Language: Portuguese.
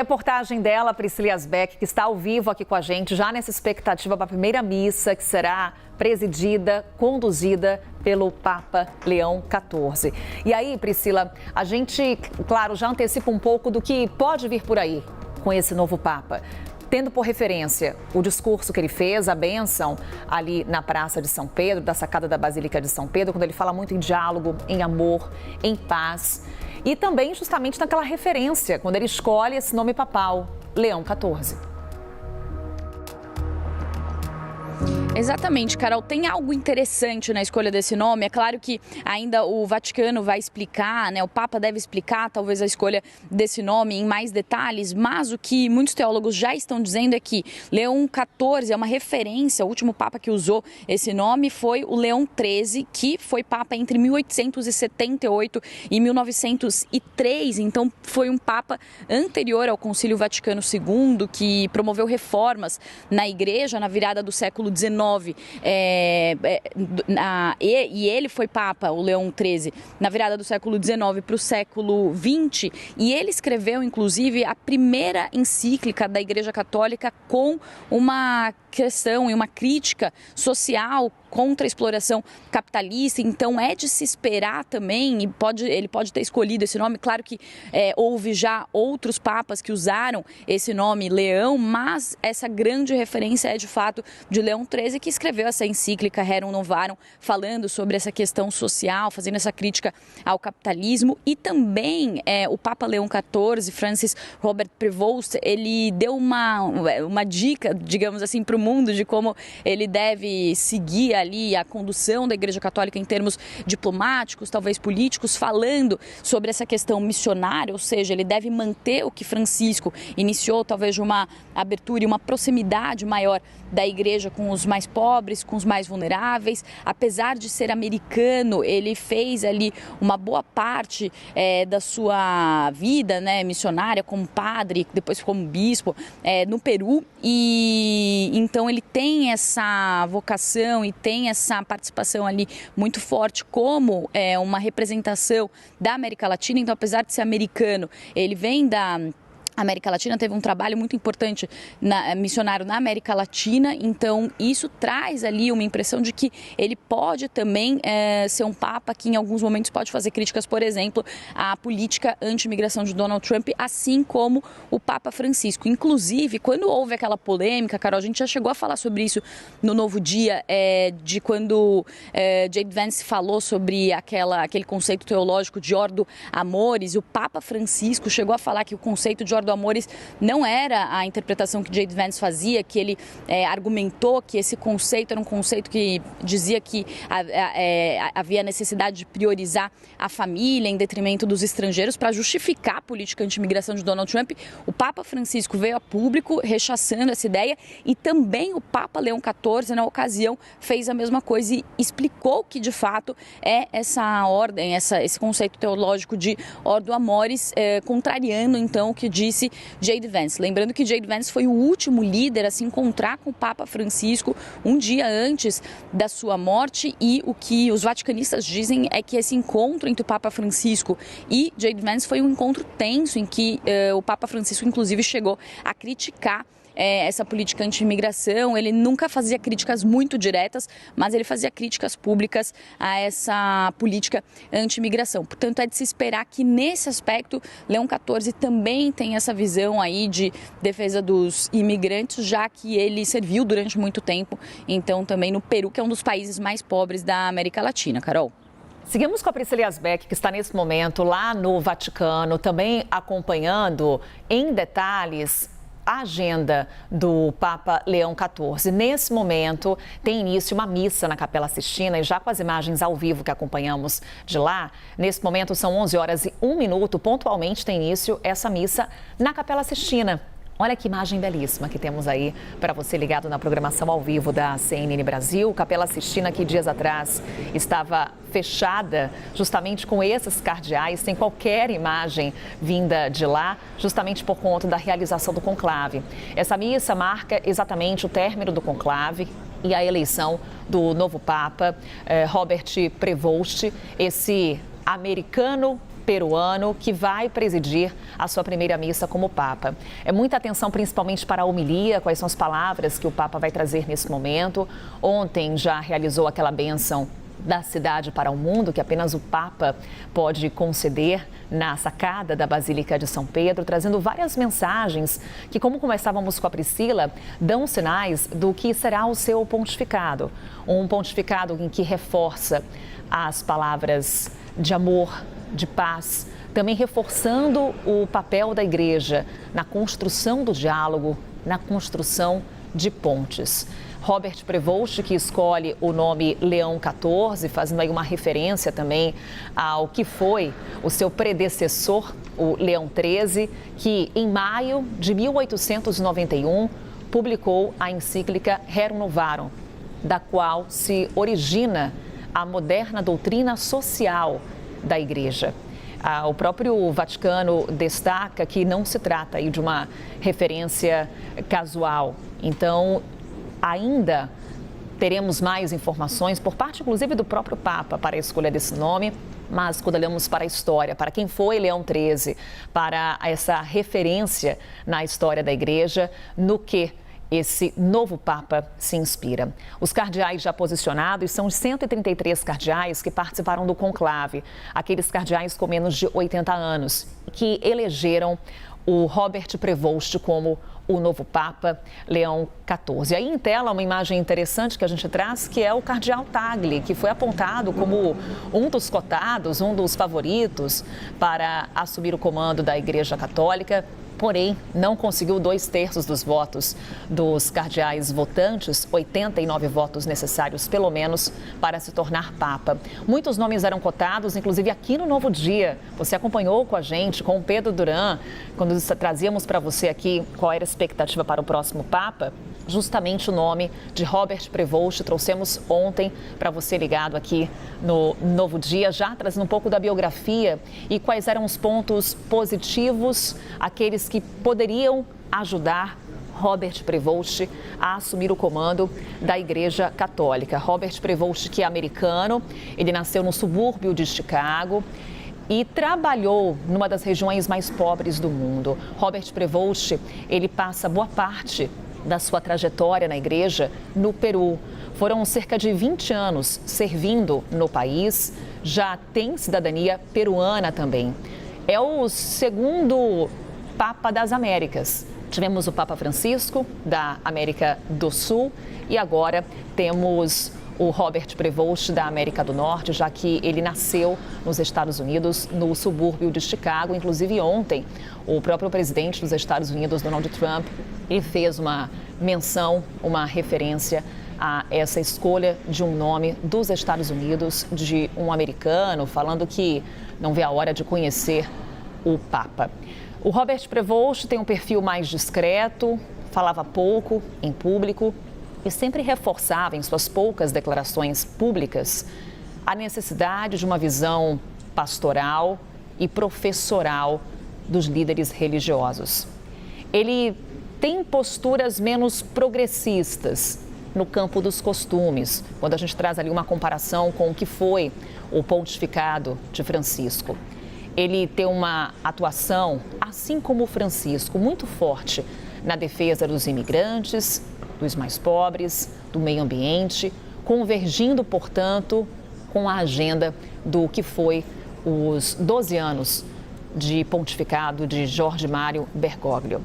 Reportagem dela, Priscila Asbeck, que está ao vivo aqui com a gente, já nessa expectativa para a primeira missa, que será presidida, conduzida pelo Papa Leão XIV. E aí, Priscila, a gente, claro, já antecipa um pouco do que pode vir por aí com esse novo Papa. Tendo por referência o discurso que ele fez, a bênção ali na Praça de São Pedro, da sacada da Basílica de São Pedro, quando ele fala muito em diálogo, em amor, em paz. E também justamente naquela referência, quando ele escolhe esse nome papal, Leão XIV. Exatamente, Carol. Tem algo interessante na escolha desse nome. É claro que ainda o Vaticano vai explicar, né? O Papa deve explicar talvez a escolha desse nome em mais detalhes, mas o que muitos teólogos já estão dizendo é que Leão XIV é uma referência. O último Papa que usou esse nome foi o Leão XIII, que foi Papa entre 1878 e 1903. Então foi um Papa anterior ao Concílio Vaticano II, que promoveu reformas na Igreja na virada do século XIX. E ele foi Papa, o Leão XIII, na virada do século XIX para o século XX, e ele escreveu, inclusive, a primeira encíclica da Igreja Católica com uma questão e uma crítica social contra a exploração capitalista. Então é de se esperar também, e ele pode ter escolhido esse nome. Claro que houve já outros papas que usaram esse nome Leão, mas essa grande referência é de fato de Leão XIII, que escreveu essa encíclica Rerum Novarum, falando sobre essa questão social, fazendo essa crítica ao capitalismo. E também o Papa Leão XIV, Francis Robert Prevost, ele deu uma dica, digamos assim, para o mundo de como ele deve seguir ali a condução da Igreja Católica em termos diplomáticos, talvez políticos, falando sobre essa questão missionária, ou seja, ele deve manter o que Francisco iniciou, talvez de uma abertura e uma proximidade maior da Igreja com os mais pobres, com os mais vulneráveis. Apesar de ser americano, ele fez ali uma boa parte da sua vida, né, missionária, como padre, depois como bispo, no Peru, e então ele tem essa vocação e tem essa participação ali muito forte como uma representação da América Latina. Então, apesar de ser americano, ele vem da América Latina, teve um trabalho muito importante missionário na América Latina. Então isso traz ali uma impressão de que ele pode também ser um Papa que em alguns momentos pode fazer críticas, por exemplo, à política anti-imigração de Donald Trump, assim como o Papa Francisco. Inclusive, quando houve aquela polêmica, Carol, a gente já chegou a falar sobre isso no Novo Dia, de quando J.D. Vance falou sobre aquele conceito teológico de Ordo Amoris, e o Papa Francisco chegou a falar que o conceito de Ordo Amoris não era a interpretação que J.D. Vance fazia, que ele argumentou que esse conceito era um conceito que dizia que havia necessidade de priorizar a família em detrimento dos estrangeiros para justificar a política anti-imigração de Donald Trump. O Papa Francisco veio a público rechaçando essa ideia, e também o Papa Leão XIV, na ocasião, fez a mesma coisa e explicou que, de fato, essa ordem, esse conceito teológico de Ordo Amoris, contrariando, então, o que disse J.D. Vance. Lembrando que J.D. Vance foi o último líder a se encontrar com o Papa Francisco um dia antes da sua morte, e o que os vaticanistas dizem é que esse encontro entre o Papa Francisco e J.D. Vance foi um encontro tenso, em que o Papa Francisco, inclusive, chegou a criticar essa política anti-imigração. Ele nunca fazia críticas muito diretas, mas ele fazia críticas públicas a essa política anti-imigração. Portanto, é de se esperar que, nesse aspecto, Leão XIV também tem essa visão aí de defesa dos imigrantes, já que ele serviu durante muito tempo, então, também no Peru, que é um dos países mais pobres da América Latina. Carol. Seguimos com a Priscila Asbeck, que está nesse momento lá no Vaticano, também acompanhando em detalhes a agenda do Papa Leão XIV. Nesse momento, tem início uma missa na Capela Sistina, e já com as imagens ao vivo que acompanhamos de lá, nesse momento são 11h01, pontualmente tem início essa missa na Capela Sistina. Olha que imagem belíssima que temos aí para você ligado na programação ao vivo da CNN Brasil. Capela Sistina, que dias atrás estava fechada justamente com esses cardeais, sem qualquer imagem vinda de lá, justamente por conta da realização do conclave. Essa missa marca exatamente o término do conclave e a eleição do novo Papa, Robert Prevost, esse americano peruano, que vai presidir a sua primeira missa como Papa. É muita atenção principalmente para a homilia, quais são as palavras que o Papa vai trazer nesse momento. Ontem já realizou aquela bênção da cidade para o mundo, que apenas o Papa pode conceder na sacada da Basílica de São Pedro, trazendo várias mensagens que, como conversávamos com a Priscila, dão sinais do que será o seu pontificado. Um pontificado em que reforça as palavras de amor, de paz, também reforçando o papel da Igreja na construção do diálogo, na construção de pontes. Robert Prevost, que escolhe o nome Leão XIV, fazendo aí uma referência também ao que foi o seu predecessor, o Leão XIII, que em maio de 1891 publicou a encíclica Rerum Novarum, da qual se origina a moderna doutrina social da Igreja. O próprio Vaticano destaca que não se trata aí de uma referência casual. Então, ainda teremos mais informações por parte, inclusive, do próprio Papa para a escolha desse nome, mas quando olhamos para a história, para quem foi Leão XIII, para essa referência na história da Igreja, no que esse novo Papa se inspira. Os cardeais já posicionados são os 133 cardeais que participaram do conclave, aqueles cardeais com menos de 80 anos, que elegeram o Robert Prevost como o novo Papa Leão XIV. Aí em tela uma imagem interessante que a gente traz, que é o cardeal Tagle, que foi apontado como um dos cotados, um dos favoritos para assumir o comando da Igreja Católica. Porém, não conseguiu 2/3 dos votos dos cardeais votantes, 89 votos necessários, pelo menos, para se tornar Papa. Muitos nomes eram cotados, inclusive aqui no Novo Dia. Você acompanhou com a gente, com o Pedro Duran, quando trazíamos para você aqui qual era a expectativa para o próximo Papa. Justamente o nome de Robert Prevost, trouxemos ontem para você ligado aqui no Novo Dia, já trazendo um pouco da biografia e quais eram os pontos positivos, aqueles que poderiam ajudar Robert Prevost a assumir o comando da Igreja Católica. Robert Prevost, que é americano, ele nasceu no subúrbio de Chicago e trabalhou numa das regiões mais pobres do mundo. Robert Prevost, ele passa boa parte da sua trajetória na Igreja no Peru. Foram cerca de 20 anos servindo no país, já tem cidadania peruana também. É o segundo Papa das Américas. Tivemos o Papa Francisco, da América do Sul, e agora temos o Robert Prevost, da América do Norte, já que ele nasceu nos Estados Unidos, no subúrbio de Chicago. Inclusive, ontem, o próprio presidente dos Estados Unidos, Donald Trump, ele fez uma menção, uma referência a essa escolha de um nome dos Estados Unidos, de um americano, falando que não vê a hora de conhecer o Papa. O Robert Prevost tem um perfil mais discreto, falava pouco em público e sempre reforçava em suas poucas declarações públicas a necessidade de uma visão pastoral e professoral dos líderes religiosos. Ele tem posturas menos progressistas no campo dos costumes, quando a gente traz ali uma comparação com o que foi o pontificado de Francisco. Ele tem uma atuação, assim como o Francisco, muito forte na defesa dos imigrantes, dos mais pobres, do meio ambiente, convergindo, portanto, com a agenda do que foi os 12 anos de pontificado de Jorge Mário Bergoglio.